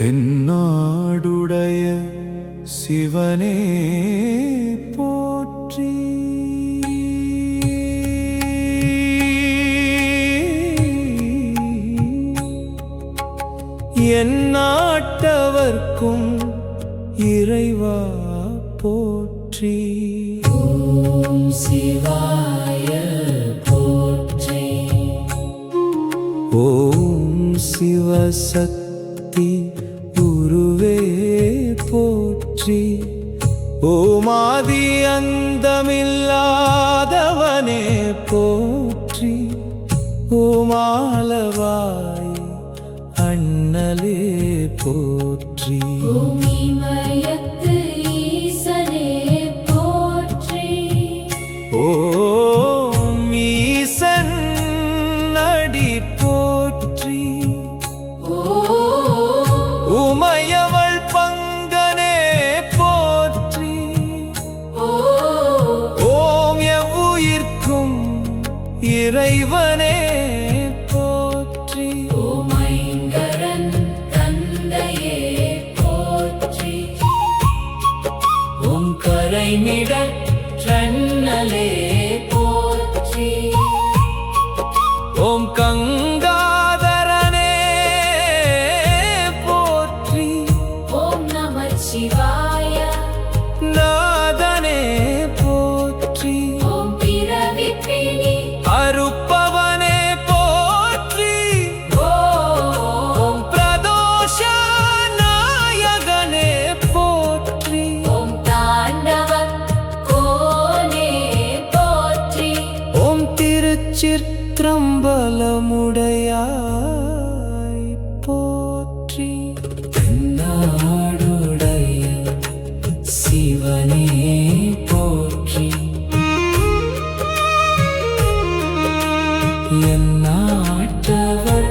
தென்னாடுடைய சிவனே போற்றி. எந்நாட்டவர்க்கும் இறைவா போற்றி. ஓம் சிவாய போற்றி. ஓம் சிவசக்தி குருவே போற்றி. ஓமாதி அந்தமில்லாதவனே போற்றி. ஓமாலவாய் அண்ணலே போற்றி. ஓம் இமயத்து ஈசனே போற்றி. ஓம் ஈசன் அடி போற்றி. உமையவள் பங்கனே போற்றி. ஓம் எவ்வுயிர்க்கும் இறைவனே போற்றி. ஓம் ஐங்கரன் தந்தையே போற்றி. ஓம் கரைமிடற்றண்ணலே போற்றி. ஓம் கங்காதரனே போற்றி. ஓம் நமச்சிவாய நாதனே போற்றி. ஓம் பிறவிப்பிணி அருப்பவனே போற்றி. ஓம் பிரதோஷ நாயகனே போற்றி. ஓம் தாண்டவ கோனே போற்றி. ஓம் திருச்சிற்றம்பலமுடையாய் போற்றி. தென்னாடுடைய சிவனே போற்றி. எந்நாட்டவர்